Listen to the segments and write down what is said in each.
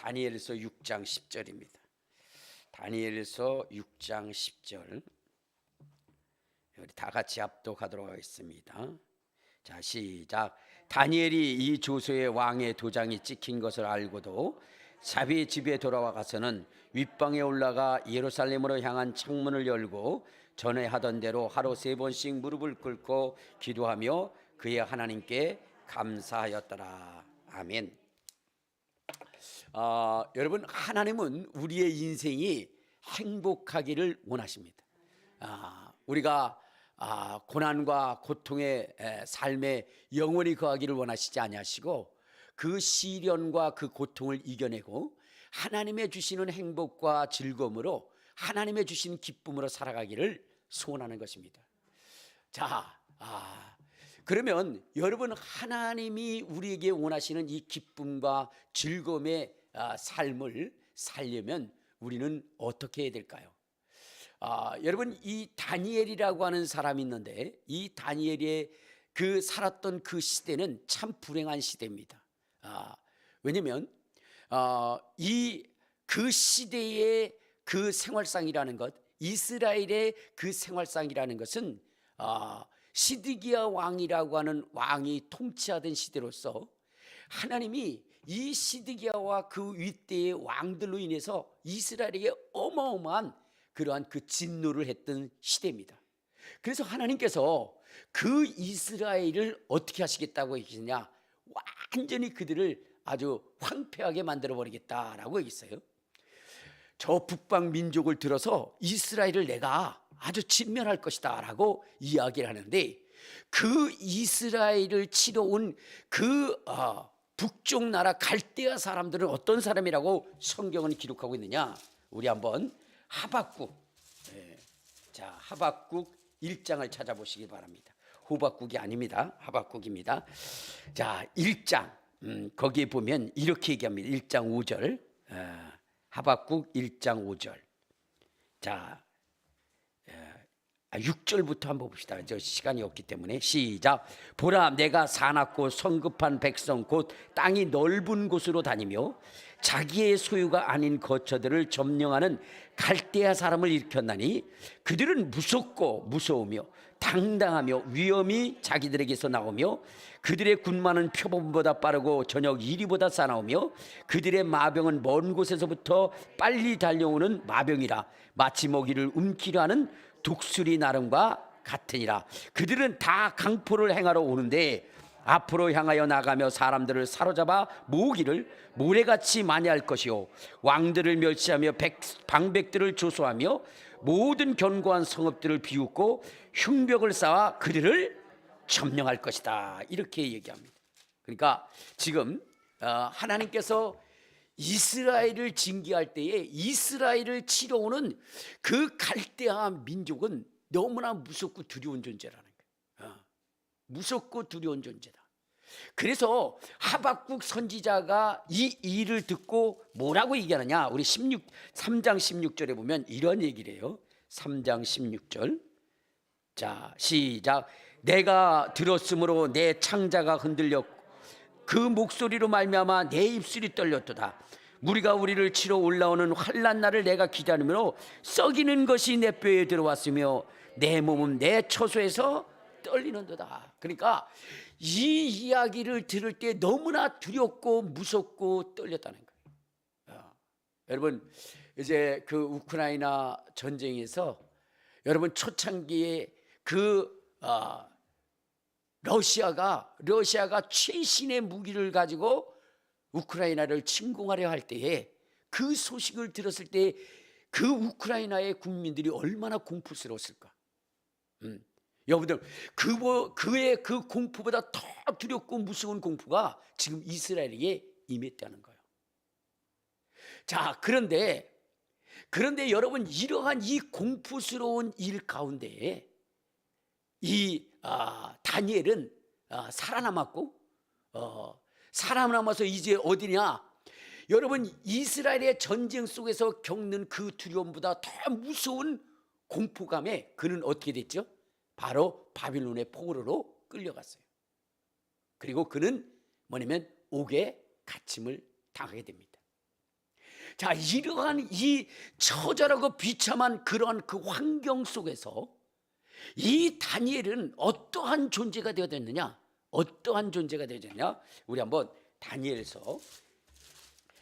다니엘서 6장 10절입니다. 다니엘서 6장 10절. 우리 다 같이 합독하도록 하겠습니다. 자, 시작. 다니엘이 이 조서에 왕의 도장이 찍힌 것을 알고도 자기 집에 돌아와 가서는 윗방에 올라가 예루살렘으로 향한 창문을 열고 전에 하던 대로 하루 3번씩 무릎을 꿇고 기도하며 그의 하나님께 감사하였더라. 아멘. 여러분, 하나님은 우리의 인생이 행복하기를 원하십니다. 우리가 고난과 고통의 삶에 영원히 거하기를 원하시지 아니하시고 그 시련과 그 고통을 이겨내고 하나님의 주시는 행복과 즐거움으로 하나님의 주신 기쁨으로 살아가기를 소원하는 것입니다. 자, 그러면 여러분, 하나님이 우리에게 원하시는 이 기쁨과 즐거움의 삶을 살려면 우리는 어떻게 해야 될까요? 여러분, 이 다니엘이라고 하는 사람이 있는데 이 다니엘의 그 살았던 그 시대는 참 불행한 시대입니다. 왜냐하면 그 시대의 그 생활상이라는 것, 이스라엘의 그 생활상이라는 것은 시드기야 왕이라고 하는 왕이 통치하던 시대로서 하나님이 이 시드기야와 그 윗대의 왕들로 인해서 이스라엘에게 어마어마한 그러한 그 진노를 했던 시대입니다. 그래서 하나님께서 그 이스라엘을 어떻게 하시겠다고 하시냐, 완전히 그들을 아주 황폐하게 만들어 버리겠다라고 했어요. 저 북방 민족을 들어서 이스라엘을 내가 아주 진멸할 것이다 라고 이야기를 하는데, 그 이스라엘을 치러 온 그 북쪽 나라 갈대아 사람들은 어떤 사람이라고 성경은 기록하고 있느냐, 우리 한번 하박국, 자, 하박국 1장을 찾아보시기 바랍니다. 호박국이 아닙니다. 하박국입니다. 자, 1장, 거기에 보면 이렇게 얘기합니다. 1장 5절, 하박국 1장 5절. 자, 6절부터 한번 봅시다. 저 시간이 없기 때문에. 시작. 보라, 내가 사납고 성급한 백성 곧 땅이 넓은 곳으로 다니며 자기의 소유가 아닌 거처들을 점령하는 갈대아 사람을 일으켰나니 그들은 무섭고 무서우며 당당하며 위험이 자기들에게서 나오며 그들의 군마는 표범보다 빠르고 저녁 이리보다 싸나우며 그들의 마병은 먼 곳에서부터 빨리 달려오는 마병이라 마치 먹이를 움키려 하는 독수리 나름과 같으니라. 그들은 다 강포를 행하러 오는데 앞으로 향하여 나가며 사람들을 사로잡아 모으기를 모래같이 많이 할 것이요 왕들을 멸시하며 방백들을 조소하며 모든 견고한 성읍들을 비웃고 흉벽을 쌓아 그들을 점령할 것이다. 이렇게 얘기합니다. 그러니까 지금 하나님께서 이스라엘을 징계할 때에 이스라엘을 치러 오는 그 갈대아 민족은 너무나 무섭고 두려운 존재라는 거예요. 무섭고 두려운 존재다. 그래서 하박국 선지자가 이 일을 듣고 뭐라고 얘기하느냐, 우리 3장 16절에 보면 이런 얘기를 해요. 3장 16절. 자, 시작. 내가 들었으므로 내 창자가 흔들렸고 그 목소리로 말미암아 내 입술이 떨렸도다. 무리가 우리를 치러 올라오는 환난 날을 내가 기다리므로 썩이는 것이 내 뼈에 들어왔으며 내 몸은 내 처소에서 떨리는도다. 그러니까 이 이야기를 들을 때 너무나 두렵고 무섭고 떨렸다는 거예요. 여러분, 이제 그 우크라이나 전쟁에서 여러분 초창기에 그 러시아가 최신의 무기를 가지고 우크라이나를 침공하려 할 때에 그 소식을 들었을 때 그 우크라이나의 국민들이 얼마나 공포스러웠을까. 여러분들, 그의 그 공포보다 더 두렵고 무서운 공포가 지금 이스라엘에게 임했다는 거예요. 자, 그런데 여러분, 이러한 이 공포스러운 일 가운데 이 다니엘은 살아남았고, 살아남아서 이제 어디냐, 여러분, 이스라엘의 전쟁 속에서 겪는 그 두려움보다 더 무서운 공포감에 그는 어떻게 됐죠? 바로 바빌론의 포로로 끌려갔어요. 그리고 그는 뭐냐면 옥에 갇힘을 당하게 됩니다. 자, 이러한 이 처절하고 비참한 그러한 그 환경 속에서 이 다니엘은 어떠한 존재가 되어졌느냐? 어떠한 존재가 되어졌냐? 우리 한번 다니엘서,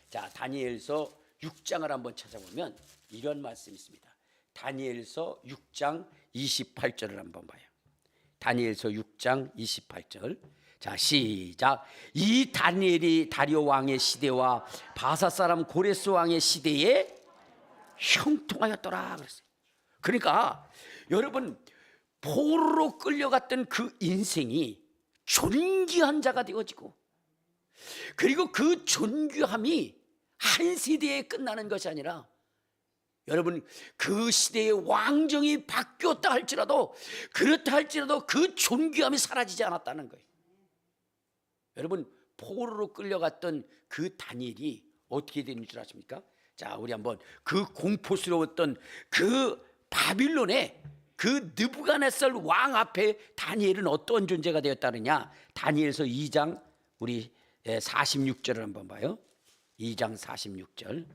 자, 다니엘서 6장을 한번 찾아보면 이런 말씀이 있습니다. 다니엘서 6장 28절을 한번 봐요. 다니엘서 6장 28절. 자, 시작. 이 다니엘이 다리오 왕의 시대와 바사 사람 고레스 왕의 시대에 형통하였더라 그랬어요. 그러니까 여러분, 포로로 끌려갔던 그 인생이 존귀한 자가 되어지고, 그리고 그 존귀함이 한 세대에 끝나는 것이 아니라, 여러분, 그 시대의 왕정이 바뀌었다 할지라도, 그렇다 할지라도 그 존귀함이 사라지지 않았다는 거예요. 여러분, 포로로 끌려갔던 그 다니엘이 어떻게 되는 줄 아십니까? 자, 우리 한번 그 공포스러웠던 그 바빌론의 그 느부갓네살 왕 앞에 다니엘은 어떤 존재가 되었다느냐? 다니엘서 2장 우리 46절을 한번 봐요. 2장 46절.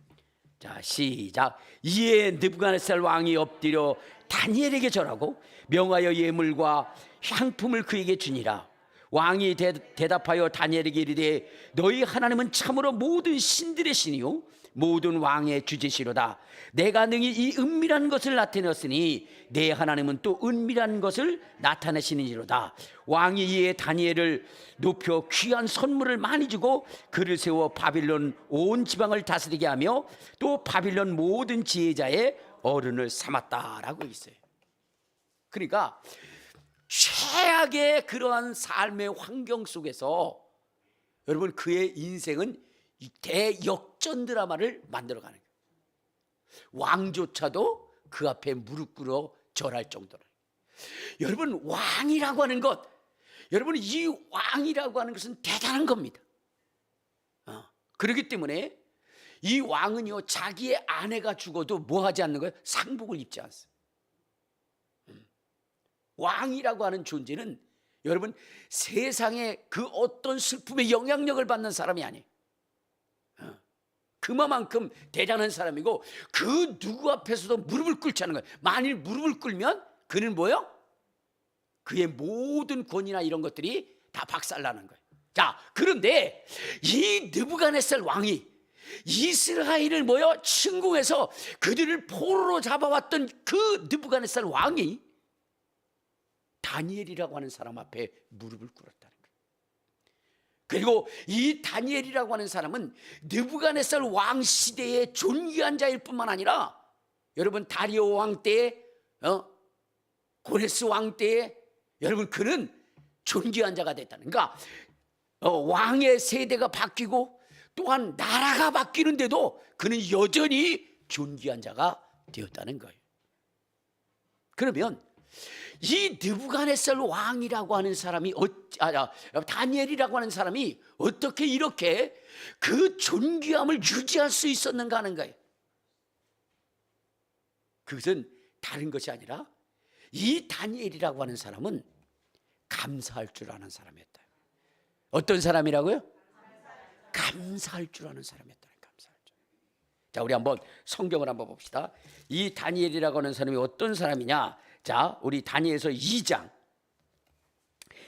자, 시작. 이에 느부갓네살 왕이 엎드려 다니엘에게 절하고 명하여 예물과 향품을 그에게 주니라. 왕이 대답하여 다니엘에게 이르되 너희 하나님은 참으로 모든 신들의 신이요 모든 왕의 주제시로다. 내가 능히 이 은밀한 것을 나타내었으니 내 하나님은 또 은밀한 것을 나타내시느니로다. 왕이 이에 다니엘을 높여 귀한 선물을 많이 주고 그를 세워 바빌론 온 지방을 다스리게 하며 또 바빌론 모든 지혜자의 어른을 삼았다라고 있어요. 그러니까 최악의 그러한 삶의 환경 속에서 여러분, 그의 인생은 대역전 드라마를 만들어가는 거예요. 왕조차도 그 앞에 무릎 꿇어 절할 정도로. 여러분, 왕이라고 하는 것, 여러분, 이 왕이라고 하는 것은 대단한 겁니다. 그렇기 때문에 이 왕은요, 자기의 아내가 죽어도 뭐 하지 않는 거예요? 상복을 입지 않습니다. 왕이라고 하는 존재는 여러분, 세상의 그 어떤 슬픔의 영향력을 받는 사람이 아니에요. 그만큼 대단한 사람이고, 그 누구 앞에서도 무릎을 꿇지 않는 거예요. 만일 무릎을 꿇으면 그는 뭐예요? 그의 모든 권위나 이런 것들이 다 박살나는 거예요. 자, 그런데 이 느부갓네살 왕이 이스라엘을 뭐요? 침공해서 그들을 포로로 잡아왔던 그 느부갓네살 왕이 다니엘이라고 하는 사람 앞에 무릎을 꿇었다는 거예요. 그리고 이 다니엘이라고 하는 사람은 느부갓네살 왕 시대의 존귀한 자일 뿐만 아니라, 여러분, 다리오 왕 때에 고레스 왕 때에 여러분, 그는 존귀한 자가 됐다는. 그러니까 왕의 세대가 바뀌고 또한 나라가 바뀌는데도 그는 여전히 존귀한 자가 되었다는 거예요. 그러면 이 느부갓네살 왕이라고 하는 사람이 다니엘이라고 하는 사람이 어떻게 이렇게 그 존귀함을 유지할 수 있었는가 하는 거예요. 그것은 다른 것이 아니라 이 다니엘이라고 하는 사람은 감사할 줄 아는 사람이었다. 어떤 사람이라고요? 감사할 줄 아는 사람이었다. 감사할 줄. 자, 우리 한번 성경을 한번 봅시다. 이 다니엘이라고 하는 사람이 어떤 사람이냐? 자, 우리 다니엘서 2장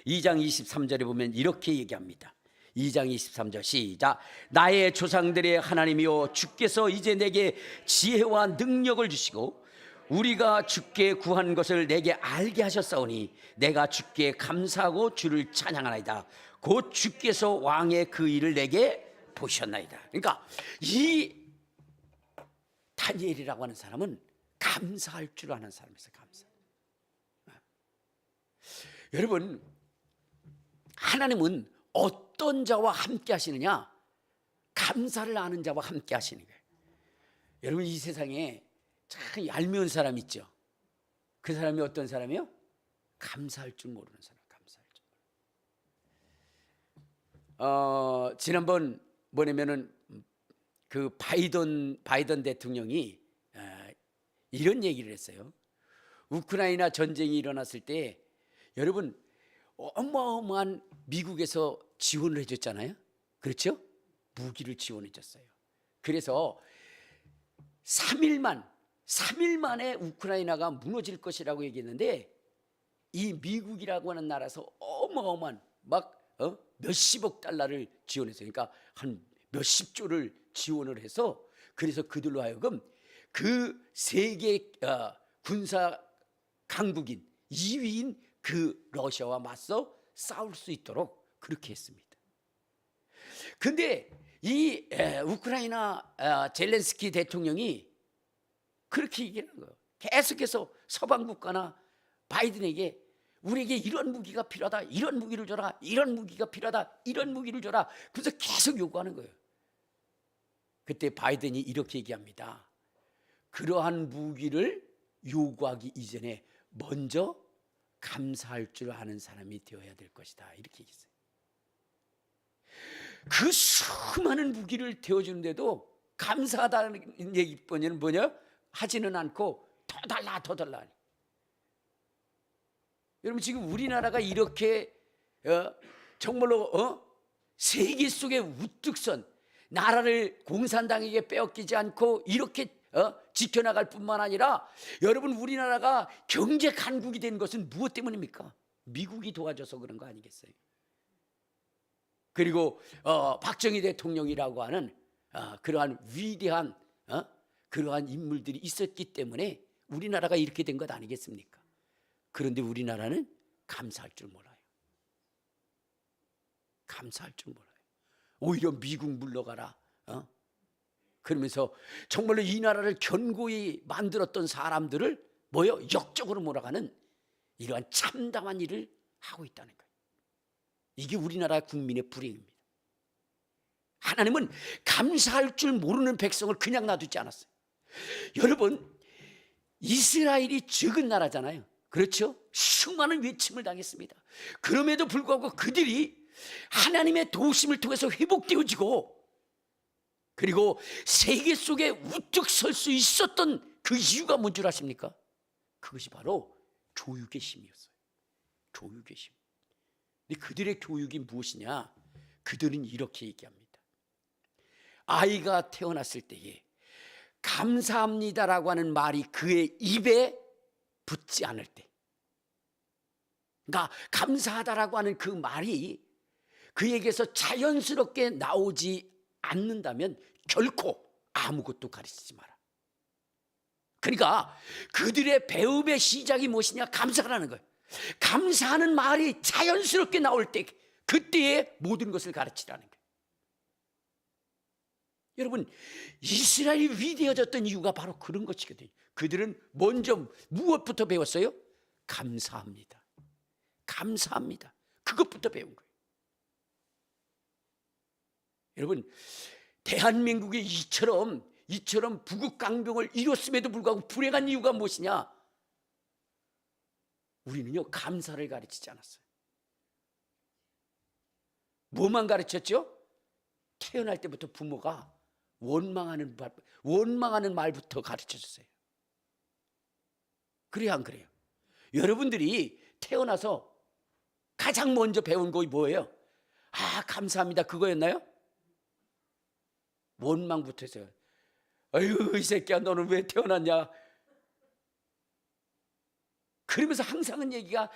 23절에 보면 이렇게 얘기합니다. 2장 23절 시작. 나의 조상들의 하나님이여, 주께서 이제 내게 지혜와 능력을 주시고 우리가 주께 구한 것을 내게 알게 하셨사오니 내가 주께 감사하고 주를 찬양하나이다. 곧 주께서 왕의 그 일을 내게 보셨나이다. 그러니까 이 다니엘이라고 하는 사람은 감사할 줄 아는 사람이었어요. 감사. 여러분, 하나님은 어떤 자와 함께 하시느냐? 감사를 아는 자와 함께 하시는 거예요. 여러분, 이 세상에 참 얄미운 사람 있죠? 그 사람이 어떤 사람이요? 감사할 줄 모르는 사람. 감사할 줄. 지난번 뭐냐면은 그 바이든 대통령이 이런 얘기를 했어요. 우크라이나 전쟁이 일어났을 때 여러분, 어마어마한 미국에서 지원을 해줬잖아요. 그렇죠? 무기를 지원해 줬어요. 그래서 3일 만에 우크라이나가 무너질 것이라고 얘기했는데, 이 미국이라고 하는 나라에서 어마어마한 몇십억 달러를 지원했어요. 그러니까 한 몇십 조를 지원을 해서, 그래서 그들로 하여금 그 세계 군사 강국인 2위인 그 러시아와 맞서 싸울 수 있도록 그렇게 했습니다. 근데 이 우크라이나 젤렌스키 대통령이 그렇게 얘기하는 거예요. 계속해서 서방 국가나 바이든에게 우리에게 이런 무기가 필요하다, 이런 무기를 줘라, 이런 무기가 필요하다, 이런 무기를 줘라. 그래서 계속 요구하는 거예요. 그때 바이든이 이렇게 얘기합니다. 그러한 무기를 요구하기 이전에 먼저 감사할 줄 아는 사람이 되어야 될 것이다, 이렇게 얘기했어요. 그 수많은 무기를 되어주는데도 감사하다는 얘기뿐이는 뭐냐? 하지는 않고 더 달라, 더 달라. 여러분, 지금 우리나라가 이렇게 정말로 세계 속에 우뚝 선 나라를 공산당에게 빼앗기지 않고 이렇게 지켜나갈 뿐만 아니라, 여러분, 우리나라가 경제 강국이 된 것은 무엇 때문입니까? 미국이 도와줘서 그런 거 아니겠어요? 그리고 박정희 대통령이라고 하는 그러한 위대한 그러한 인물들이 있었기 때문에 우리나라가 이렇게 된 것 아니겠습니까? 그런데 우리나라는 감사할 줄 몰라요. 감사할 줄 몰라요. 오히려 미국 물러가라, 그러면서 정말로 이 나라를 견고히 만들었던 사람들을 역적으로 몰아가는 이러한 참담한 일을 하고 있다는 거예요. 이게 우리나라 국민의 불행입니다. 하나님은 감사할 줄 모르는 백성을 그냥 놔두지 않았어요. 여러분, 이스라엘이 적은 나라잖아요. 그렇죠? 수많은 외침을 당했습니다. 그럼에도 불구하고 그들이 하나님의 도우심을 통해서 회복되어지고, 그리고 세계 속에 우뚝 설 수 있었던 그 이유가 뭔 줄 아십니까? 그것이 바로 교육의 힘이었어요. 교육의 힘. 근데 그들의 교육이 무엇이냐? 그들은 이렇게 얘기합니다. 아이가 태어났을 때에 감사합니다라고 하는 말이 그의 입에 붙지 않을 때, 그러니까 감사하다라고 하는 그 말이 그에게서 자연스럽게 나오지 않는다면 결코 아무것도 가르치지 마라. 그러니까 그들의 배움의 시작이 무엇이냐? 감사라는 거예요. 감사하는 말이 자연스럽게 나올 때, 그때에 모든 것을 가르치라는 거예요. 여러분, 이스라엘이 위대해졌던 이유가 바로 그런 것이거든요. 그들은 먼저 무엇부터 배웠어요? 감사합니다. 감사합니다. 그것부터 배운 거예요. 여러분, 대한민국이 이처럼 부국 강병을 이뤘음에도 불구하고 불행한 이유가 무엇이냐? 우리는요, 감사를 가르치지 않았어요. 뭐만 가르쳤죠? 태어날 때부터 부모가 원망하는 말부터 가르쳐줬어요. 그래요, 안 그래요? 여러분들이 태어나서 가장 먼저 배운 거 뭐예요? 감사합니다, 그거였나요? 원망부터 했어요. 아유, 이 새끼야, 너는 왜 태어났냐? 그러면서 항상은 얘기가,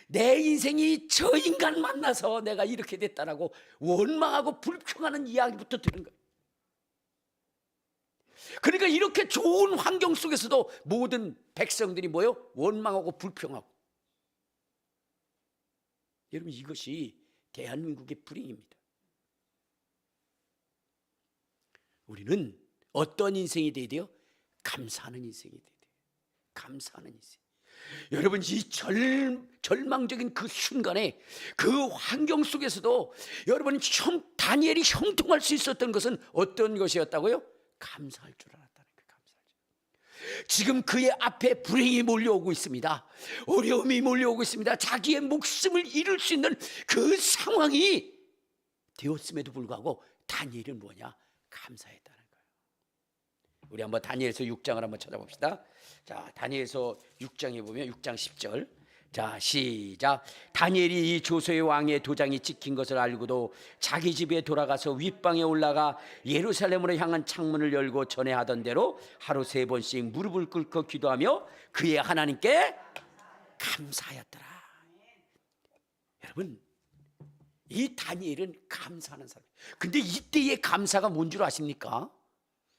내 인생이 저 인간 만나서 내가 이렇게 됐다라고 원망하고 불평하는 이야기부터 들은 거예요. 그러니까 이렇게 좋은 환경 속에서도 모든 백성들이 원망하고 불평하고. 여러분, 이것이 대한민국의 불행입니다. 우리는 어떤 인생이 돼야 돼요? 감사하는 인생이 돼야 돼요. 감사하는 인생. 여러분, 이 절망적인 그 순간에, 그 환경 속에서도 여러분, 다니엘이 형통할 수 있었던 것은 어떤 것이었다고요? 감사할 줄 알았다는 거예요. 감사할 줄. 지금 그의 앞에 불행이 몰려오고 있습니다. 어려움이 몰려오고 있습니다. 자기의 목숨을 잃을 수 있는 그 상황이 되었음에도 불구하고 다니엘은 뭐냐? 감사했다는 거예요. 우리 한번 다니엘서 6장을 한번 찾아봅시다. 자, 다니엘서 6장에 보면 6장 10절. 자, 시작. 다니엘이 이 조서의 왕의 도장이 찍힌 것을 알고도 자기 집에 돌아가서 윗방에 올라가 예루살렘으로 향한 창문을 열고 전에 하던 대로 하루 3번씩 무릎을 꿇고 기도하며 그의 하나님께 감사하였더라. 여러분, 이 다니엘은 감사하는 사람. 근데 이때의 감사가 뭔 줄 아십니까?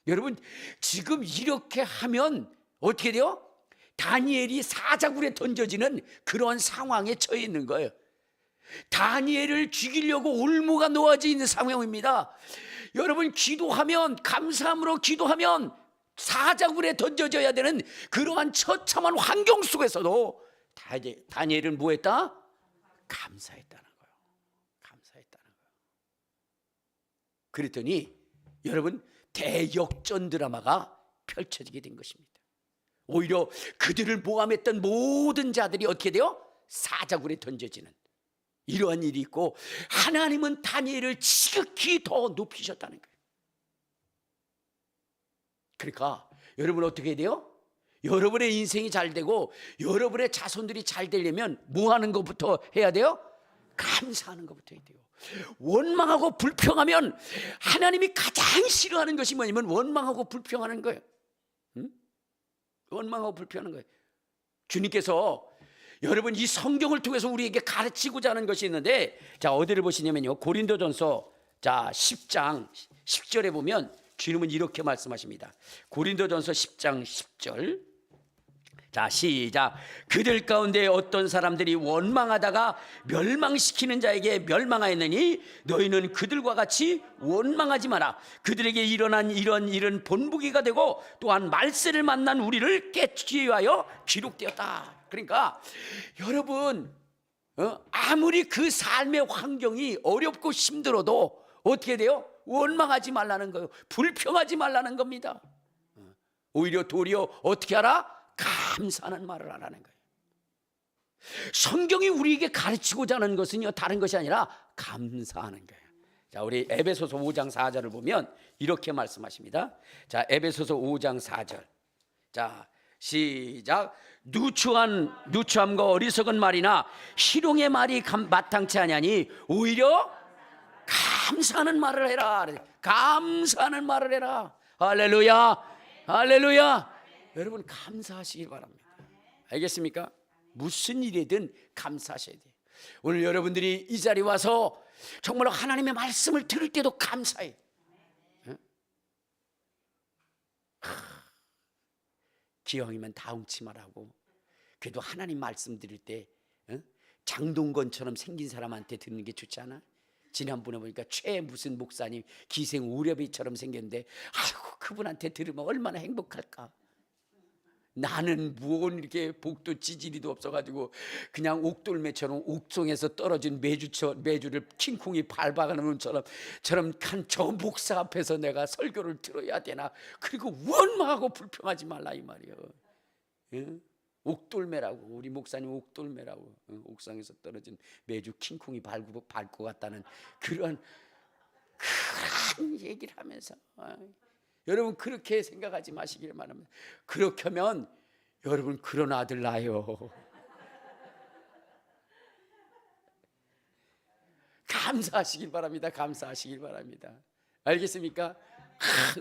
여러분, 지금 이렇게 하면 어떻게 돼요? 다니엘이 사자굴에 던져지는 그런 상황에 처해 있는 거예요. 다니엘을 죽이려고 올무가 놓아져 있는 상황입니다. 여러분, 기도하면, 감사함으로 기도하면 사자굴에 던져져야 되는 그러한 처참한 환경 속에서도 다니엘은 뭐 했다? 감사했다는 거예요. 감사했다는 거예요. 그랬더니 여러분, 대역전 드라마가 펼쳐지게 된 것입니다. 오히려 그들을 모함했던 모든 자들이 어떻게 돼요? 사자굴에 던져지는 이러한 일이 있고, 하나님은 다니엘을 지극히 더 높이셨다는 거예요. 그러니까 여러분 어떻게 해야 돼요? 여러분의 인생이 잘 되고 여러분의 자손들이 잘 되려면 뭐 하는 것부터 해야 돼요? 감사하는 것부터 해야 돼요. 원망하고 불평하면 하나님이 가장 싫어하는 것이 뭐냐면 원망하고 불평하는 거예요. 원망하고 불평하는 거예요. 주님께서 여러분 이 성경을 통해서 우리에게 가르치고자 하는 것이 있는데, 자, 어디를 보시냐면요, 고린도전서 10장 10절에 보면 주님은 이렇게 말씀하십니다. 고린도전서 10장 10절. 자, 시작. 그들 가운데 어떤 사람들이 원망하다가 멸망시키는 자에게 멸망하였느니 너희는 그들과 같이 원망하지 마라. 그들에게 일어난 이런 일은 본보기가 되고 또한 말세를 만난 우리를 깨치기 위하여 기록되었다. 그러니까 여러분, 아무리 그 삶의 환경이 어렵고 힘들어도 어떻게 돼요? 원망하지 말라는 거예요. 불평하지 말라는 겁니다. 오히려 도리어 어떻게 하라? 감사하는 말을 하라는 거예요. 성경이 우리에게 가르치고자 하는 것은요, 다른 것이 아니라 감사하는 거예요. 자, 우리 에베소서 5장 4절을 보면 이렇게 말씀하십니다. 자, 에베소서 5장 4절. 자, 시작. 누추함과 어리석은 말이나 희롱의 말이 마땅치 아니하니 오히려 감사하는 말을 해라. 감사하는 말을 해라. 할렐루야, 할렐루야. 여러분 감사하시길 바랍니다. 알겠습니까? 무슨 일이든 감사하셔야 돼요. 오늘 여러분들이 이 자리에 와서 정말 하나님의 말씀을 들을 때도 감사해. 기왕이면 다홍치마라고 그래도 하나님 말씀 들을 때 장동건처럼 생긴 사람한테 듣는 게 좋지 않아? 지난번에 보니까 최 무슨 목사님 기생 오려비처럼 생겼는데, 아이고 그분한테 들으면 얼마나 행복할까. 나는 무언 이렇게 복도 지지리도 없어가지고 그냥 옥돌매처럼 옥송에서 떨어진 매주를 킹콩이 밟아가는 것처럼 저 목사 앞에서 내가 설교를 들어야 되나. 그리고 원망하고 불평하지 말라 이 말이에요. 예? 옥돌매라고, 우리 목사님 옥돌매라고, 옥상에서 떨어진 매주 킹콩이 밟고 갔다는 그런 얘기를 하면서, 여러분 그렇게 생각하지 마시기를 바랍니다. 그렇게 하면 여러분 그런 아들 낳아요. 감사하시길 바랍니다. 감사하시길 바랍니다. 알겠습니까?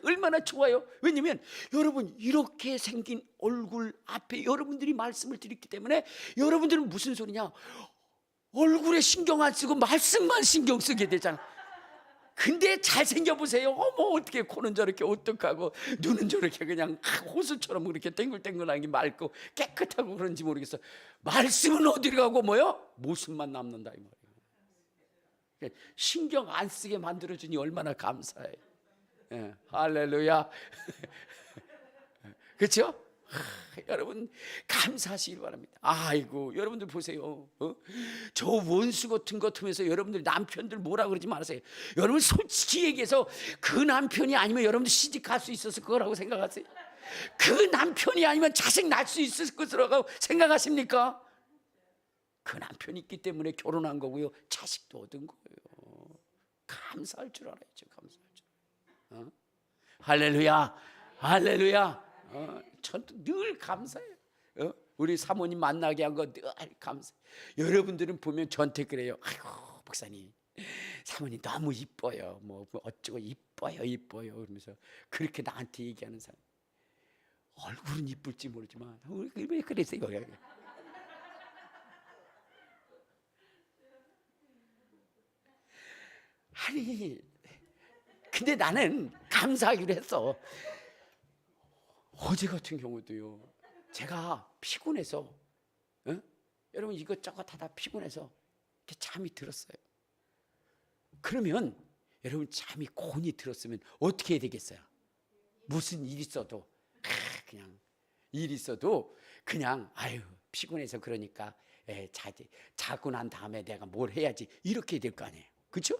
얼마나 좋아요. 왜냐하면 여러분 이렇게 생긴 얼굴 앞에 여러분들이 말씀을 드렸기 때문에, 여러분들은 무슨 소리냐, 얼굴에 신경 안 쓰고 말씀만 신경 쓰게 되잖아. 근데 잘생겨 보세요. 어머 어떻게 코는 저렇게 오똑하고 눈은 저렇게 그냥 호수처럼 그렇게 땡글땡글하게 맑고 깨끗하고 그런지 모르겠어. 말씀은 어디로 가고 뭐요? 모습만 남는다 이 말이에요. 신경 안 쓰게 만들어주니 얼마나 감사해. 예, 할렐루야. 그렇죠? 여러분 감사하시길 바랍니다. 아이고 여러분들 보세요. 저 원수 같은 것 통해서 여러분들 남편들 뭐라 그러지 마세요. 여러분 솔직히 얘기해서 그 남편이 아니면 여러분들 시집갈 수 있었을 거라고 생각하세요? 그 남편이 아니면 자식 낳을 수 있었을 거라고 생각하십니까? 그 남편이 있기 때문에 결혼한 거고요, 자식도 얻은 거예요. 감사할 줄 알아야죠. 감사할 줄. 할렐루야, 할렐루야. 저는 늘 감사해요. 우리 사모님 만나게 한 거 늘 감사. 여러분들은 보면 저한테 그래요. 아이고 목사님, 사모님 너무 이뻐요. 뭐 어쩌고 이뻐요, 이뻐요. 그러면서 그렇게 나한테 얘기하는 사람. 얼굴은 이쁠지 모르지만 왜 그랬어요? 아니, 근데 나는 감사하기로 했어. 어제 같은 경우도요, 제가 피곤해서, 여러분 이것저것 하다 피곤해서 이렇게 잠이 들었어요. 그러면 여러분 잠이 곤히 들었으면 어떻게 해야 되겠어요? 무슨 일 있어도 그냥 일 있어도 그냥 아유 피곤해서 그러니까 자고 난 다음에 내가 뭘 해야지 이렇게 될 거 아니에요. 그렇죠?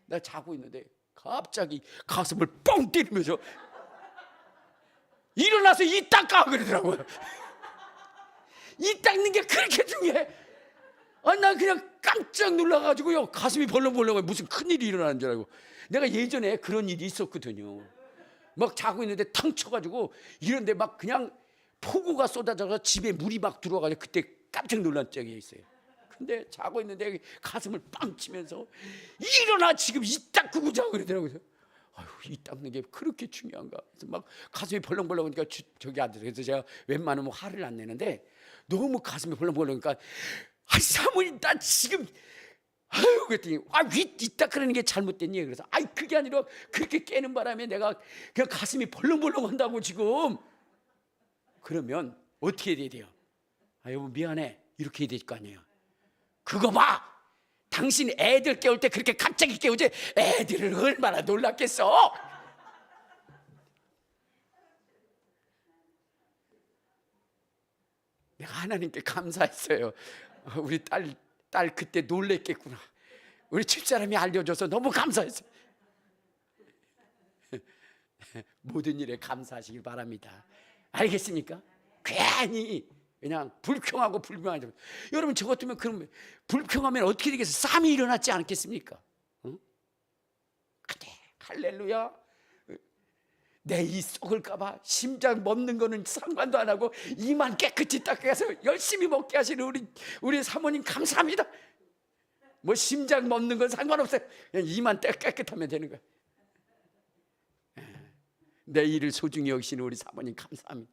나 자고 있는데 갑자기 가슴을 뻥 때리면서 일어나서 이 닦아 그러더라고요. 이 닦는 게 그렇게 중요해. 난 그냥 깜짝 놀라가지고요, 가슴이 벌렁벌렁해. 무슨 큰일이 일어나는 줄 알고. 내가 예전에 그런 일이 있었거든요. 막 자고 있는데 탕 쳐가지고 이런데 막 그냥 폭우가 쏟아져서 집에 물이 막 들어와가지고 그때 깜짝 놀란 적이 있어요. 근데 자고 있는데 가슴을 빵 치면서 일어나 지금 이 닦고 자고 그러더라고요. 아유, 이 닦는 게 그렇게 중요한가? 그래서 막 가슴이 벌렁벌렁하니까 저기 앉아서, 그래서 제가 웬만하면 화를 안 내는데 너무 가슴이 벌렁벌렁하니까 사모님 나 지금 아유 그랬더니 이따 그러는 게 잘못됐니? 그래서 그게 아니라 그렇게 깨는 바람에 내가 그냥 가슴이 벌렁벌렁 한다고 지금. 그러면 어떻게 해야 돼요? 여보 미안해 이렇게 해야 될 거 아니에요. 그거 봐, 당신 애들 깨울 때 그렇게 갑자기 깨우지 애들을 얼마나 놀랐겠어. 내가 하나님께 감사했어요. 우리 딸 그때 놀랬겠구나. 우리 집사람이 알려줘서 너무 감사했어요. 모든 일에 감사하시길 바랍니다. 알겠습니까? 괜히 그냥 불평하고 불평하죠. 여러분 저 같으면 그럼 불평하면 어떻게 되겠어요? 싸움이 일어났지 않겠습니까? 응? 그래 할렐루야. 내 이 썩을까봐 심장 먹는 거는 상관도 안 하고 이만 깨끗이 닦아서 열심히 먹게 하시는 우리 사모님 감사합니다. 뭐 심장 먹는 건 상관없어요. 그냥 이만 깨끗하면 되는 거예요. 내 일을 소중히 여기시는 우리 사모님 감사합니다.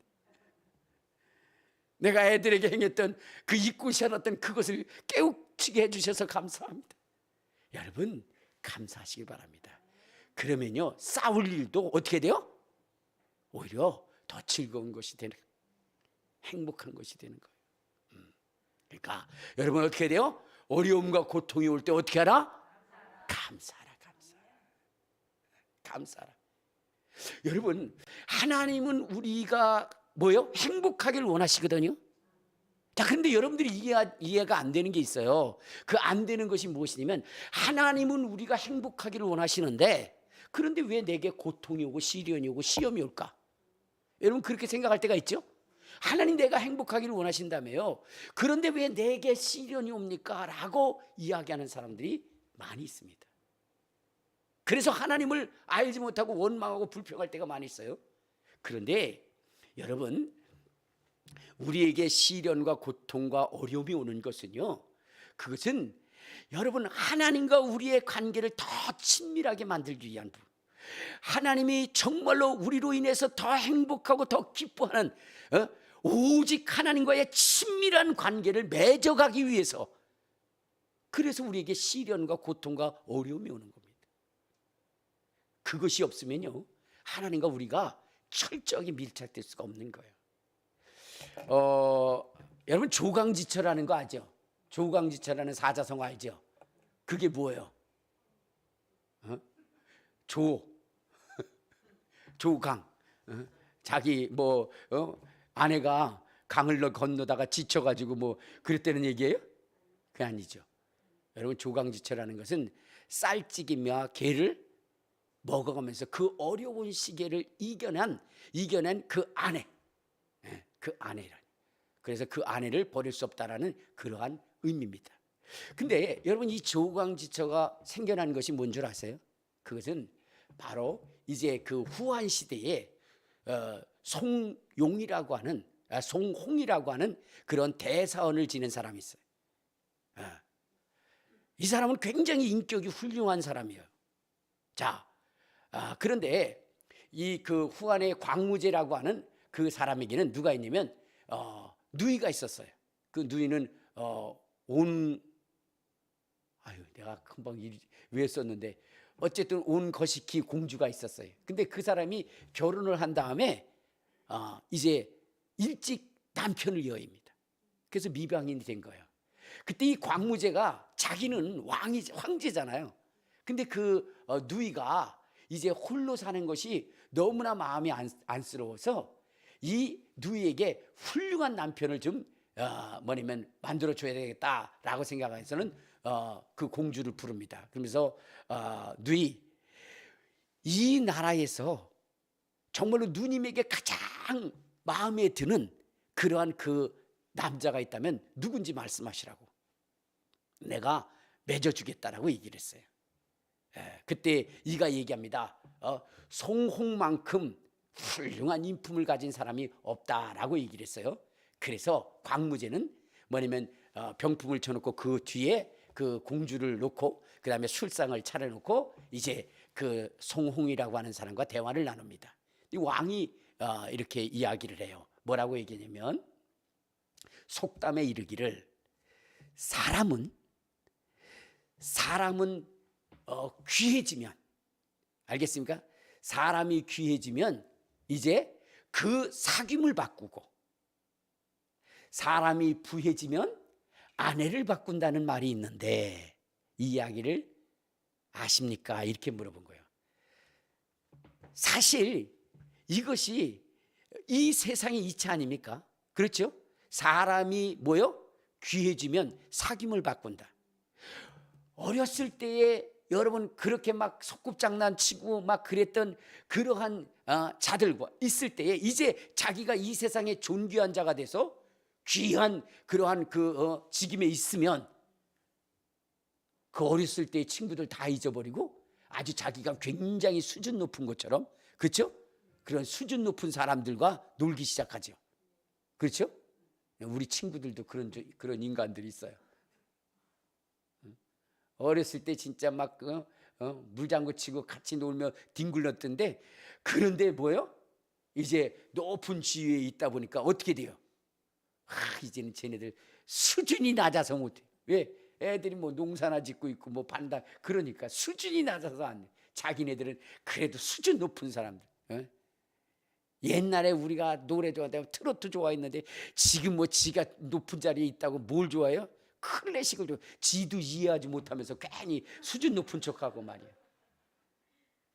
내가 애들에게 행했던 그 잊고 살았던 그것을 깨우치게 해주셔서 감사합니다. 여러분 감사하시기 바랍니다. 그러면요 싸울 일도 어떻게 돼요? 오히려 더 즐거운 것이 되는, 행복한 것이 되는 거예요. 그러니까 여러분 어떻게 돼요? 어려움과 고통이 올 때 어떻게 하라? 감사하라. 감사하라. 여러분 하나님은 우리가 뭐요? 행복하기를 원하시거든요. 자, 그런데 여러분들이 이해가 안 되는 게 있어요. 그 안 되는 것이 무엇이냐면 하나님은 우리가 행복하기를 원하시는데 그런데 왜 내게 고통이 오고 시련이 오고 시험이 올까? 여러분 그렇게 생각할 때가 있죠? 하나님 내가 행복하기를 원하신다며요. 그런데 왜 내게 시련이 옵니까? 라고 이야기하는 사람들이 많이 있습니다. 그래서 하나님을 알지 못하고 원망하고 불평할 때가 많이 있어요. 그런데 여러분 우리에게 시련과 고통과 어려움이 오는 것은요, 그것은 여러분 하나님과 우리의 관계를 더 친밀하게 만들기 위한 분, 하나님이 정말로 우리로 인해서 더 행복하고 더 기뻐하는 오직 하나님과의 친밀한 관계를 맺어가기 위해서, 그래서 우리에게 시련과 고통과 어려움이 오는 겁니다. 그것이 없으면요 하나님과 우리가 철저하게 밀착될 수가 없는 거예요. 여러분 조강지처라는 거 아죠? 조강지처라는 사자성어 알죠? 그게 뭐예요? 조강. 자기 아내가 강을 건너다가 지쳐가지고 뭐 그랬다는 얘기예요? 그게 아니죠. 여러분 조강지처라는 것은 쌀찌개며 게를 먹어가면서 그 어려운 시기를 이겨낸 그 아내, 그 아내라니. 그래서 그 아내를 버릴 수 없다라는 그러한 의미입니다. 근데 여러분 이 조강지처가 생겨난 것이 뭔 줄 아세요? 그것은 바로 이제 그 후한 시대에 송용이라고 하는 송홍이라고 하는 그런 대사원을 지낸 사람이 있어요. 이 사람은 굉장히 인격이 훌륭한 사람이에요. 자, 그런데 이 그 후한의 광무제라고 하는 그 사람에게는 누가 있냐면 누이가 있었어요. 그 누이는 내가 금방 왜 썼는데 어쨌든 온 거시키 공주가 있었어요. 근데 그 사람이 결혼을 한 다음에 이제 일찍 남편을 여입니다. 그래서 미방인이 된 거예요. 그때 이 광무제가 자기는 황제잖아요. 근데 그 누이가 이제 홀로 사는 것이 너무나 마음이 안쓰러워서 이 누이에게 훌륭한 남편을 좀 만들어 줘야 되겠다라고 생각해서는 그 공주를 부릅니다. 그러면서 누이, 이 나라에서 정말로 누님에게 가장 마음에 드는 그러한 그 남자가 있다면 누군지 말씀하시라고 내가 맺어주겠다라고 얘기를 했어요. 그때 이가 얘기합니다. 송홍만큼 훌륭한 인품을 가진 사람이 없다라고 얘기를 했어요. 그래서 광무제는 뭐냐면 병풍을 쳐놓고 그 뒤에 그 공주를 놓고 그 다음에 술상을 차려놓고 이제 그 송홍이라고 하는 사람과 대화를 나눕니다. 이 왕이 이렇게 이야기를 해요. 뭐라고 얘기하냐면 속담에 이르기를 사람은 귀해지면, 알겠습니까? 사람이 귀해지면 이제 그 사귐을 바꾸고, 사람이 부해지면 아내를 바꾼다는 말이 있는데 이 이야기를 아십니까? 이렇게 물어본 거예요. 사실 이것이 이 세상의 이치 아닙니까? 그렇죠? 사람이 귀해지면 사귐을 바꾼다. 어렸을 때에 여러분 그렇게 막 소꿉장난치고 막 그랬던 그러한 자들과 있을 때에 이제 자기가 이 세상에 존귀한 자가 돼서 귀한 그러한 그 직임에 있으면 그 어렸을 때의 친구들 다 잊어버리고 아주 자기가 굉장히 수준 높은 것처럼, 그렇죠? 그런 수준 높은 사람들과 놀기 시작하죠. 그렇죠? 우리 친구들도 그런 인간들이 있어요. 어렸을 때 진짜 막 물장구 치고 같이 놀며 뒹굴렀던데, 그런데 이제 높은 지위에 있다 보니까 어떻게 돼요? 이제는 쟤네들 수준이 낮아서 못해. 왜? 애들이 농사나 짓고 있고 반다, 그러니까 수준이 낮아서 안 돼. 자기네들은 그래도 수준 높은 사람들. 옛날에 우리가 노래 좋아하고 트로트 좋아했는데 지금 지가 높은 자리에 있다고 뭘 좋아해요? 클래식을 좋아해. 지도 이해하지 못하면서 괜히 수준 높은 척하고 말이야.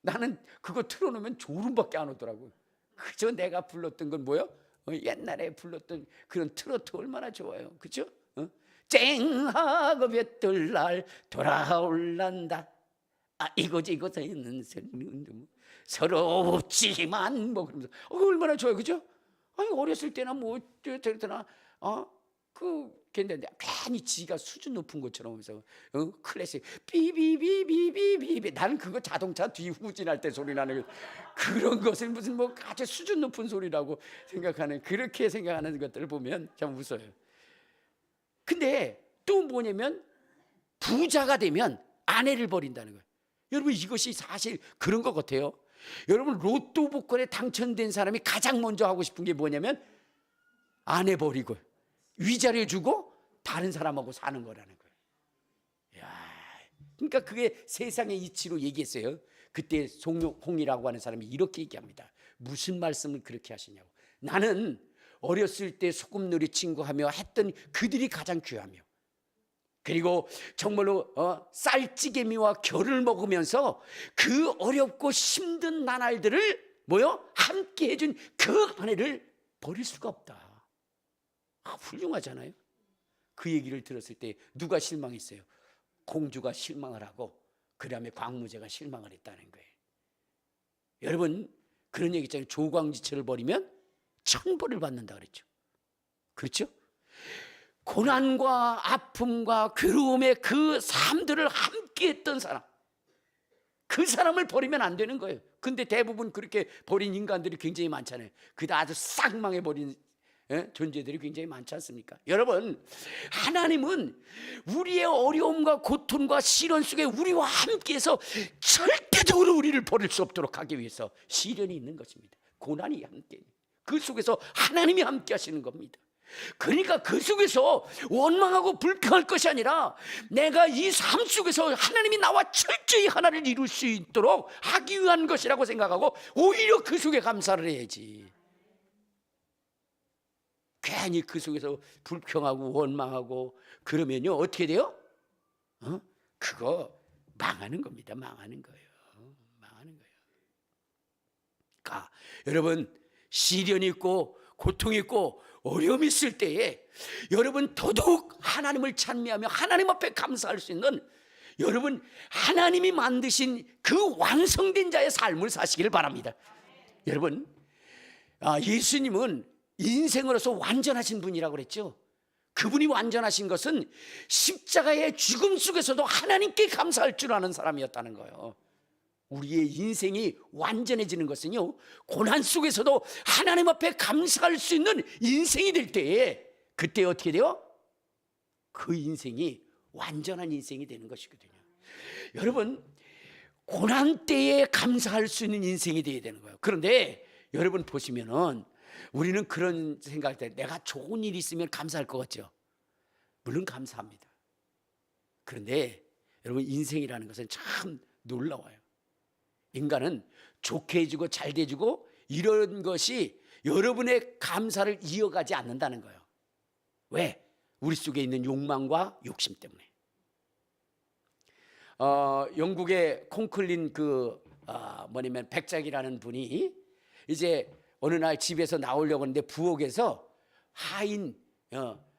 나는 그거 틀어놓으면 졸음밖에 안 오더라고요. 그저 내가 불렀던 건 옛날에 불렀던 그런 트로트 얼마나 좋아요. 그죠? 쨍하고 볕들날 돌아올란다. 이곳저곳에 있는 서럽지만 그러면서 얼마나 좋아요. 그죠? 어렸을 때나 저랬더나 걔인데 괜히 지가 수준 높은 것처럼 하면서 클래식 비비비비비비, 나는 그거 자동차 뒤 후진할 때 소리 나는 그런 것을 무슨 아주 수준 높은 소리라고 생각하는, 그렇게 생각하는 것들을 보면 참 웃어요. 근데 또 뭐냐면 부자가 되면 아내를 버린다는 거예요. 여러분 이것이 사실 그런 것 같아요. 여러분 로또 복권에 당첨된 사람이 가장 먼저 하고 싶은 게 뭐냐면 아내 버리고 위자료 주고 다른 사람하고 사는 거라는 거예요. 그러니까 그게 세상의 이치로 얘기했어요. 그때 송홍이라고 하는 사람이 이렇게 얘기합니다. 무슨 말씀을 그렇게 하시냐고. 나는 어렸을 때 소꿉놀이 친구하며 했던 그들이 가장 귀하며, 그리고 정말로 쌀찌개미와 결을 먹으면서 그 어렵고 힘든 나날들을 함께 해준 그 아내를 버릴 수가 없다. 훌륭하잖아요. 그 얘기를 들었을 때 누가 실망했어요? 공주가 실망을 하고 그 다음에 광무제가 실망을 했다는 거예요. 여러분 그런 얘기 있잖아요. 조광지철을 버리면 천벌을 받는다 그랬죠. 그렇죠? 고난과 아픔과 괴로움의 그 삶들을 함께 했던 사람, 그 사람을 버리면 안 되는 거예요. 근데 대부분 그렇게 버린 인간들이 굉장히 많잖아요. 그다 아주 싹 망해버린 존재들이 굉장히 많지 않습니까? 여러분, 하나님은 우리의 어려움과 고통과 시련 속에 우리와 함께해서 절대적으로 우리를 버릴 수 없도록 하기 위해서 시련이 있는 것입니다. 고난이 함께, 그 속에서 하나님이 함께 하시는 겁니다. 그러니까 그 속에서 원망하고 불평할 것이 아니라 내가 이 삶 속에서 하나님이 나와 철저히 하나를 이룰 수 있도록 하기 위한 것이라고 생각하고 오히려 그 속에 감사를 해야지. 괜히 그 속에서 불평하고 원망하고 그러면요 어떻게 돼요? 그거 망하는 겁니다. 망하는 거예요. 망하는 거예요. 그러니까 여러분, 시련이 있고 고통이 있고 어려움이 있을 때에 여러분 더더욱 하나님을 찬미하며 하나님 앞에 감사할 수 있는, 여러분 하나님이 만드신 그 완성된 자의 삶을 사시길 바랍니다. 여러분, 예수님은 인생으로서 완전하신 분이라고 그랬죠. 그분이 완전하신 것은 십자가의 죽음 속에서도 하나님께 감사할 줄 아는 사람이었다는 거예요. 우리의 인생이 완전해지는 것은요, 고난 속에서도 하나님 앞에 감사할 수 있는 인생이 될 때에, 그때 어떻게 돼요? 그 인생이 완전한 인생이 되는 것이거든요. 여러분, 고난 때에 감사할 수 있는 인생이 되어야 되는 거예요. 그런데 여러분 보시면은 우리는 그런 생각할 때 내가 좋은 일이 있으면 감사할 것 같죠. 물론 감사합니다. 그런데 여러분, 인생이라는 것은 참 놀라워요. 인간은 좋게 해주고 잘 돼주고 이런 것이 여러분의 감사를 이어가지 않는다는 거예요. 왜? 우리 속에 있는 욕망과 욕심 때문에. 영국의 콩클린 백작이라는 분이 이제 어느 날 집에서 나오려고 하는데 부엌에서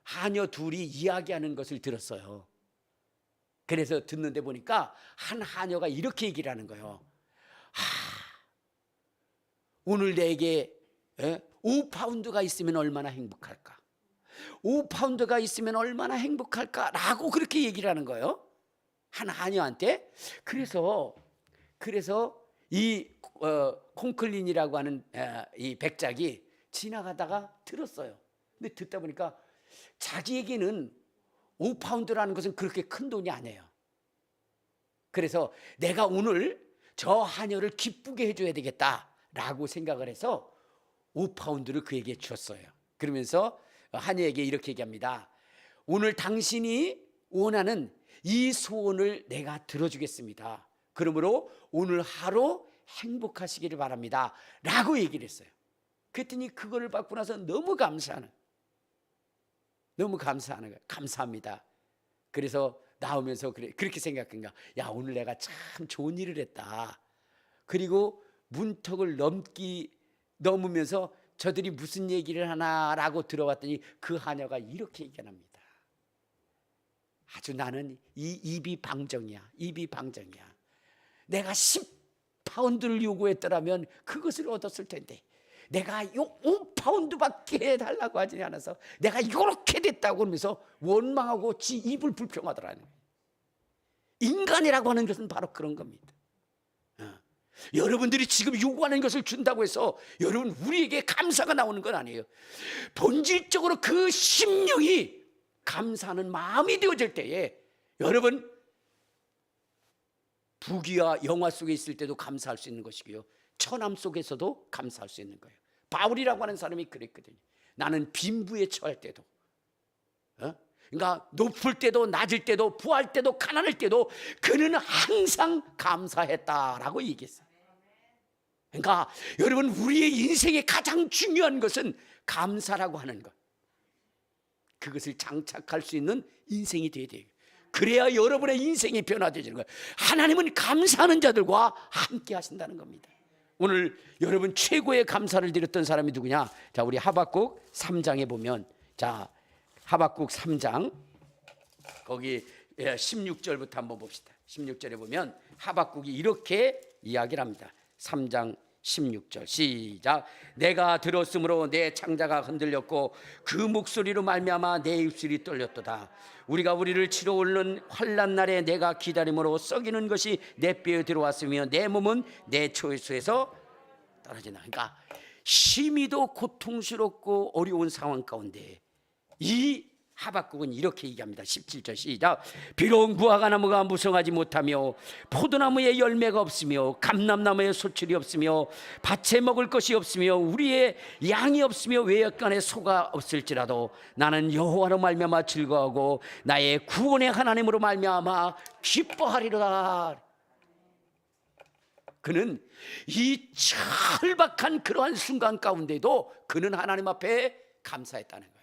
하녀 둘이 이야기하는 것을 들었어요. 그래서 듣는데 보니까 한 하녀가 이렇게 얘기를 하는 거예요. 오늘 내게 5파운드가 있으면 얼마나 행복할까? 5파운드가 있으면 얼마나 행복할까? 라고 그렇게 얘기를 하는 거예요, 한 하녀한테. 그래서 이 콩클린이라고 하는 이 백작이 지나가다가 들었어요. 근데 듣다 보니까 자기에게는 5파운드라는 것은 그렇게 큰 돈이 아니에요. 그래서 내가 오늘 저 하녀를 기쁘게 해줘야 되겠다라고 생각을 해서 5파운드를 그에게 줬어요. 그러면서 하녀에게 이렇게 얘기합니다. 오늘 당신이 원하는 이 소원을 내가 들어주겠습니다. 그러므로 오늘 하루 행복하시기를 바랍니다 라고 얘기를 했어요. 그랬더니 그거를 받고 나서 너무 감사하는 거예요. 감사합니다. 그래서 나오면서 그렇게 생각한 거야. 야, 오늘 내가 참 좋은 일을 했다. 그리고 문턱을 넘으면서 저들이 무슨 얘기를 하나라고 들어왔더니 그 하녀가 이렇게 얘기합니다. 아주 나는 이 입이 방정이야. 내가 10파운드를 요구했더라면 그것을 얻었을 텐데 내가 5파운드밖에 해달라고 하지 않아서 내가 이렇게 됐다고 하면서 원망하고 지 입을 불평하더라는 거예요. 인간이라고 하는 것은 바로 그런 겁니다. 여러분들이 지금 요구하는 것을 준다고 해서 여러분 우리에게 감사가 나오는 건 아니에요. 본질적으로 그 심령이 감사하는 마음이 되어질 때에 여러분 부귀와 영화 속에 있을 때도 감사할 수 있는 것이고요, 처남 속에서도 감사할 수 있는 거예요. 바울이라고 하는 사람이 그랬거든요. 나는 빈부에 처할 때도, 그러니까 높을 때도 낮을 때도 부할 때도 가난할 때도 그는 항상 감사했다라고 얘기했어요. 그러니까 여러분 우리의 인생에 가장 중요한 것은 감사라고 하는 것, 그것을 장착할 수 있는 인생이 되어야 돼요. 그래야 여러분의 인생이 변화되는 거예요. 하나님은 감사하는 자들과 함께 하신다는 겁니다. 오늘 여러분 최고의 감사를 드렸던 사람이 누구냐? 자, 우리 하박국 3장에 보면, 자, 하박국 3장 거기 16절부터 한번 봅시다. 16절에 보면 하박국이 이렇게 이야기를 합니다. 3장 16절 시작. 내가 들었으므로 내 창자가 흔들렸고 그 목소리로 말미암아 내 입술이 떨렸도다. 우리가 우리를 치러 오는 환난 날에 내가 기다림으로 썩이는 것이 내 뼈에 들어왔으며 내 몸은 내 초에서 떨어진다. 그러니까 심히도 고통스럽고 어려운 상황 가운데 이 하박국은 이렇게 얘기합니다. 17절 시작. 비록 무화과나무가 무성하지 못하며 포도나무에 열매가 없으며 감람나무에 소출이 없으며 밭에 먹을 것이 없으며 우리의 양이 없으며 외양간에 소가 없을지라도 나는 여호와로 말미암아 즐거워하고 나의 구원의 하나님으로 말미암아 기뻐하리로다. 그는 이 절박한 그러한 순간 가운데도 그는 하나님 앞에 감사했다는 거예요.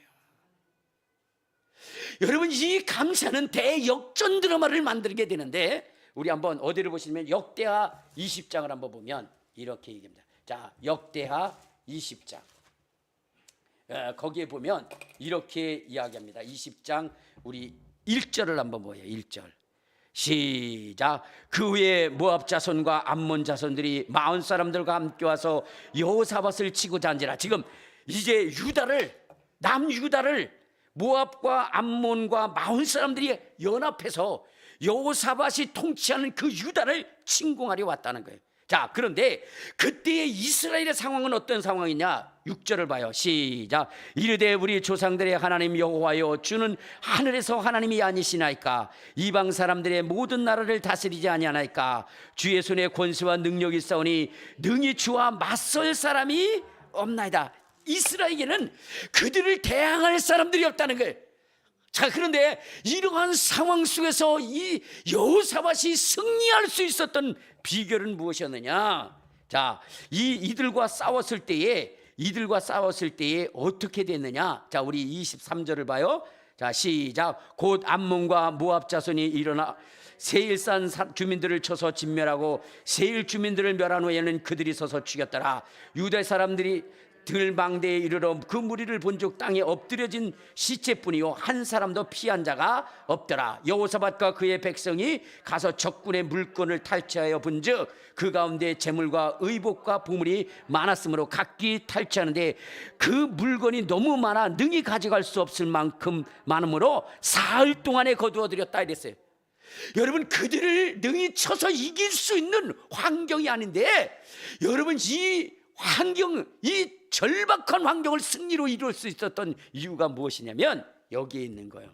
여러분, 이 감사는 대역전 드라마를 만들게 되는데, 우리 한번 어디를 보시면 역대하 20장을 한번 보면 이렇게 얘기합니다. 자, 역대하 20장 거기에 보면 이렇게 이야기합니다. 20장 우리 1절을 한번 보여요. 1절 시작. 그 후에 모압 자손과 암몬 자손들이 마흔 사람들과 함께 와서 여호사밧을 치고자 한지라. 지금 이제 유다를, 남유다를 모압과 암몬과 마흔 사람들이 연합해서 여호사밧이 통치하는 그 유다를 침공하려 왔다는 거예요. 자, 그런데 그때의 이스라엘의 상황은 어떤 상황이냐? 6절을 봐요. 시작. 이르되 우리 조상들의 하나님 여호와여, 주는 하늘에서 하나님이 아니시나이까? 이방 사람들의 모든 나라를 다스리지 아니하나이까? 주의 손에 권세와 능력이 있사오니 능히 주와 맞설 사람이 없나이다. 이스라엘에게는 그들을 대항할 사람들이 없다는 거예요. 자, 그런데 이러한 상황 속에서 이 여호사밧이 승리할 수 있었던 비결은 무엇이었느냐? 자, 이들과 싸웠을 때에 어떻게 됐느냐? 자, 우리 23절을 봐요. 자, 시작. 곧 암몬과 모압 자손이 일어나 세일산 주민들을 쳐서 진멸하고 세일 주민들을 멸한 후에는 그들이 서서 죽였더라. 유다 사람들이 들망대에 이르러 그 무리를 본즉 땅에 엎드려진 시체뿐이요 한 사람도 피한 자가 없더라. 여호사밧과 그의 백성이 가서 적군의 물건을 탈취하여 본즉 그 가운데 재물과 의복과 보물이 많았으므로 각기 탈취하는데 그 물건이 너무 많아 능히 가져갈 수 없을 만큼 많으므로 사흘 동안에 거두어들였다 이랬어요. 여러분, 그들을 능히 쳐서 이길 수 있는 환경이 아닌데, 여러분, 이 절박한 환경을 승리로 이룰 수 있었던 이유가 무엇이냐면 여기에 있는 거예요.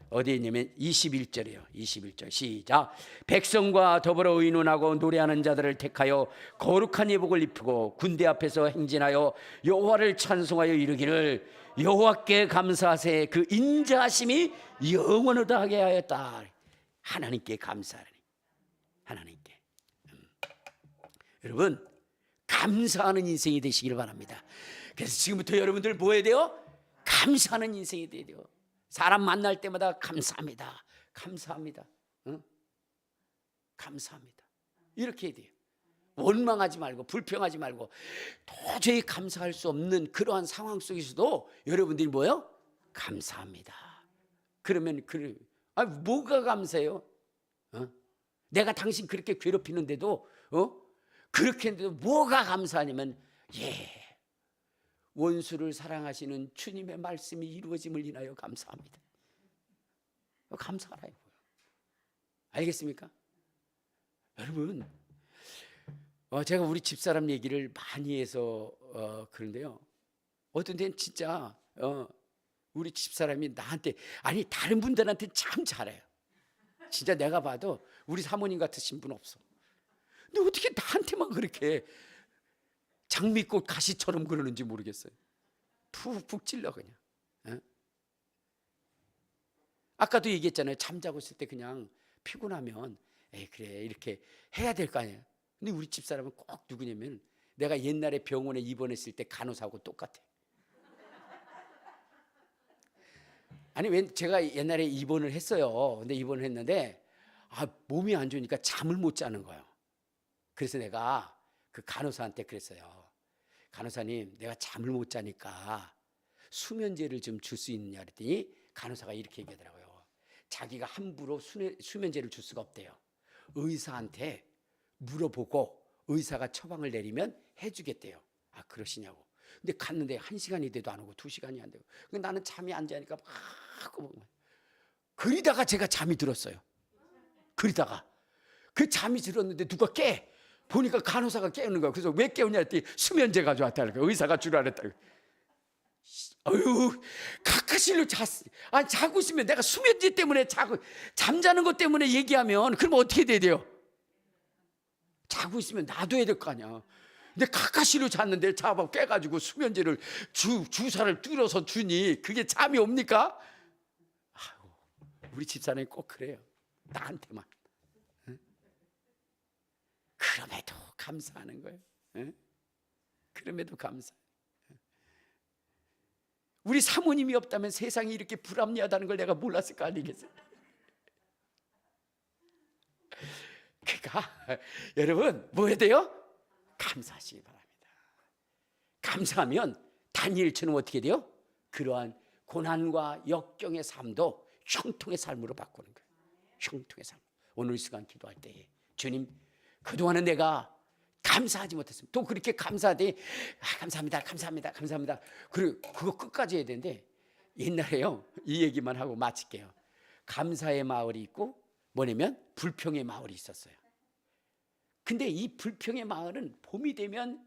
어디에 있냐면 21절이에요. 21절 시작. 백성과 더불어 의논하고 노래하는 자들을 택하여 거룩한 예복을 입히고 군대 앞에서 행진하여 여호와를 찬송하여 이르기를 여호와께 감사하세. 그 인자하심이 영원하다 하게 하였다. 하나님께 감사하니, 하나님께. 여러분, 감사하는 인생이 되시기를 바랍니다. 그래서 지금부터 여러분들 뭐 해야 돼요? 감사하는 인생이 돼야 돼요. 사람 만날 때마다 감사합니다, 감사합니다, 응? 감사합니다, 이렇게 해야 돼요. 원망하지 말고 불평하지 말고. 도저히 감사할 수 없는 그러한 상황 속에서도 여러분들이 뭐예요? 감사합니다. 그러면 뭐가 감사해요? 내가 당신 그렇게 괴롭히는데도 그렇게 했는데도 뭐가 감사하냐면, 원수를 사랑하시는 주님의 말씀이 이루어짐을 인하여 감사합니다. 감사하라요. 알겠습니까? 여러분, 제가 우리 집사람 얘기를 많이 해서 그런데요, 어떤 데는 진짜 우리 집사람이 나한테, 아니 다른 분들한테 참 잘해요. 진짜 내가 봐도 우리 사모님 같으신 분 없어. 근데 어떻게 나한테만 그렇게 장미꽃 가시처럼 그러는지 모르겠어요. 푹푹 찔러 그냥. 아까도 얘기했잖아요. 잠자고 있을 때 그냥 피곤하면 그래 이렇게 해야 될 거 아니에요. 근데 우리 집사람은 꼭 누구냐면, 내가 옛날에 병원에 입원했을 때 간호사하고 똑같아. 아니, 왜 제가 옛날에 입원을 했어요. 근데 입원을 했는데 몸이 안 좋으니까 잠을 못 자는 거예요. 그래서 내가 그 간호사한테 그랬어요. 간호사님, 내가 잠을 못 자니까 수면제를 좀 줄 수 있느냐 그랬더니 간호사가 이렇게 얘기하더라고요. 자기가 함부로 수면제를 줄 수가 없대요. 의사한테 물어보고 의사가 처방을 내리면 해주겠대요. 아, 그러시냐고. 근데 갔는데 1시간이 돼도 안 오고 2시간이 안 되고, 나는 잠이 안 자니까 막 그러다가 제가 잠이 들었어요. 그러다가 그 잠이 들었는데 누가 깨. 보니까 간호사가 깨우는 거야. 그래서 왜 깨우냐 했더니 수면제 가져왔다니까. 의사가 주라랬다. 어휴, 가까실로 자고 있으면 내가 수면제 때문에 잠자는 것 때문에 얘기하면 그러면 어떻게 돼요? 자고 있으면 놔둬야 될 거 아니야. 근데 가까실로 잤는데 자고 깨가지고 수면제를 주사를 뚫어서 주니 그게 잠이 옵니까? 아유, 우리 집사람이 꼭 그래요. 나한테만. 응? 그럼에도 감사하는 거예요. 응? 그럼에도 감사. 우리 사모님이 없다면 세상이 이렇게 불합리하다는 걸 내가 몰랐을 거 아니겠어요? 그러니까 여러분 뭐 해야 돼요? 감사하시기 바랍니다. 감사하면 다니엘처럼 어떻게 돼요? 그러한 고난과 역경의 삶도 형통의 삶으로 바꾸는 거예요. 형통의 삶. 오늘 이 시간 기도할 때 주님, 그동안은 내가 감사하지 못했습니다. 또 그렇게 감사하되 감사합니다, 감사합니다, 감사합니다. 그리고 그거 끝까지 해야 되는데 옛날에요, 이 얘기만 하고 마칠게요. 감사의 마을이 있고 뭐냐면 불평의 마을이 있었어요. 근데 이 불평의 마을은 봄이 되면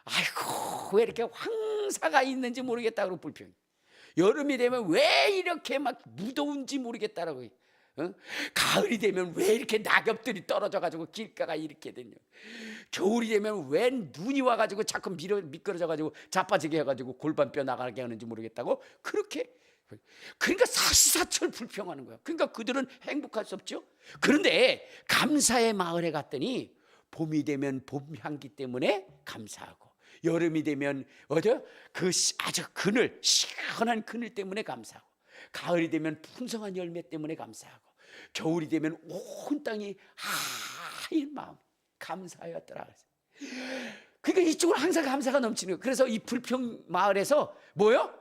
아이고 왜 이렇게 황사가 있는지 모르겠다고 불평. 여름이 되면 왜 이렇게 막 무더운지 모르겠다라고. 가을이 되면 왜 이렇게 낙엽들이 떨어져가지고 길가가 이렇게 되냐. 겨울이 되면 왜 눈이 와가지고 자꾸 미끄러져가지고 자빠지게 해가지고 골반뼈 나가게 하는지 모르겠다고 그렇게. 그러니까 사시사철 불평하는 거야. 그러니까 그들은 행복할 수 없죠. 그런데 감사의 마을에 갔더니 봄이 되면 봄 향기 때문에 감사하고, 여름이 되면 그 아주 시원한 그늘 때문에 감사하고, 가을이 되면 풍성한 열매 때문에 감사하고, 겨울이 되면 온 땅이 하얀 마음 감사하였더라. 그러니까 이쪽으로 항상 감사가 넘치는 거예요. 그래서 이 불평 마을에서 뭐요?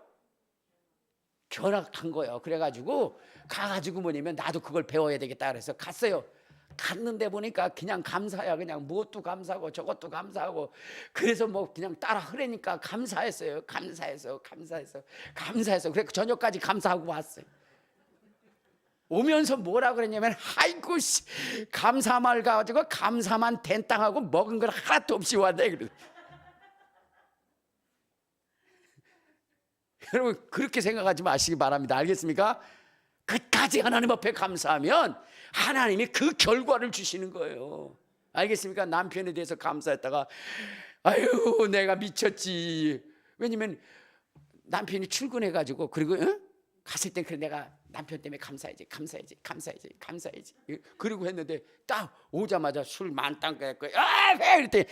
견학한 거예요. 그래가지고 가가지고 뭐냐면 나도 그걸 배워야 되겠다 그래서 갔어요. 갔는데 보니까 그냥 감사야. 그냥 무엇도 감사하고 저것도 감사하고. 그래서 뭐 그냥 따라 흐르니까 감사했어요. 감사해서. 그래서 저녁까지 감사하고 왔어요. 오면서 뭐라 그랬냐면 아이고 감사 말 가지고 감사만 된땅하고 먹은 걸 하나도 없이 왔네. 그래. 여러분 그렇게 생각하지 마시기 바랍니다. 알겠습니까? 끝까지 하나님 앞에 감사하면 하나님이 그 결과를 주시는 거예요. 알겠습니까? 남편에 대해서 감사했다가 아유 내가 미쳤지. 왜냐면 남편이 출근해가지고 그리고 갔을 땐 그래 내가 남편 때문에 감사해야지. 그리고 했는데 딱 오자마자 술 만땅 깨고 왜 이랬더니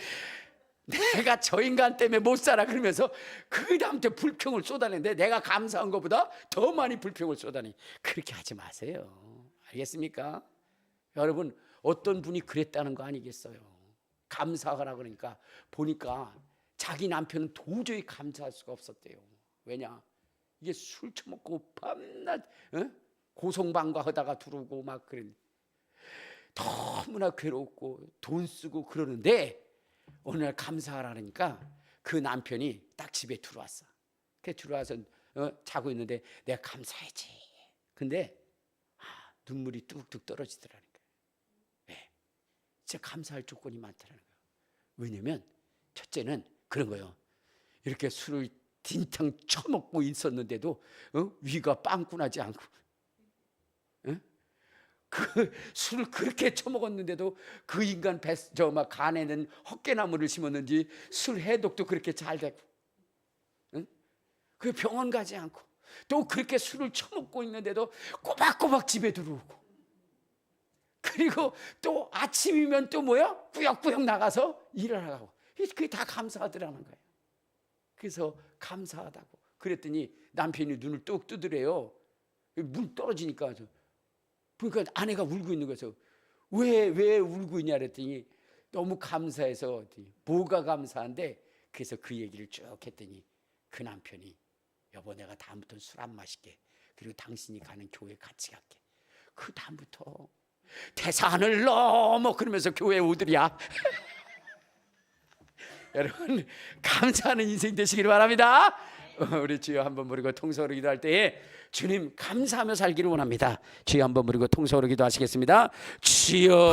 내가 저 인간 때문에 못 살아 그러면서 그 다음부터 불평을 쏟아내는데 내가 감사한 것보다 더 많이 불평을 쏟아내. 그렇게 하지 마세요. 알겠습니까? 여러분 어떤 분이 그랬다는 거 아니겠어요? 감사하라 그러니까 보니까 자기 남편은 도저히 감사할 수가 없었대요. 왜냐? 이게 술 처먹고 밤낮 고성방가하다가 들어오고 막 그랬는데 너무나 괴롭고 돈 쓰고 그러는데 어느 날 감사하라니까 그 남편이 딱 집에 들어왔어. 그 들어와서 자고 있는데 내가 감사해야지. 근데 눈물이 뚝뚝 떨어지더라니까. 왜? 진짜 감사할 조건이 많더라는 거예요. 왜냐면 첫째는 그런 거예요. 이렇게 술을 딘탕 처먹고 있었는데도 위가 빵꾸나지 않고, 그 술을 그렇게 처먹었는데도 그 인간 간에는 헛개나무를 심었는지 술 해독도 그렇게 잘 되고, 그 병원 가지 않고 또 그렇게 술을 처먹고 있는데도 꼬박꼬박 집에 들어오고, 그리고 또 아침이면 또 뭐야? 꾸역꾸역 나가서 일을 하고. 그게 다 감사하더라는 거예요. 그래서 감사하다고 그랬더니 남편이 눈을 뚝 뜨더래요. 물 떨어지니까. 그러니까 아내가 울고 있는 거죠. 왜 울고 있냐 그랬더니 너무 감사해서. 뭐가 감사한데? 그래서 그 얘기를 쭉 했더니 그 남편이 여보 내가 다음부터는 술 안 마실게. 그리고 당신이 가는 교회 같이 갈게. 그 다음부터 태산을 넘어 그러면서 교회 오더랴. 여러분 감사하는 인생 되시길 바랍니다. 우리 주여 한번 부르고 통성으로 기도할 때에 주님 감사하며 살기를 원합니다. 주여 한번 부르고 통성으로 기도하시겠습니다. 주여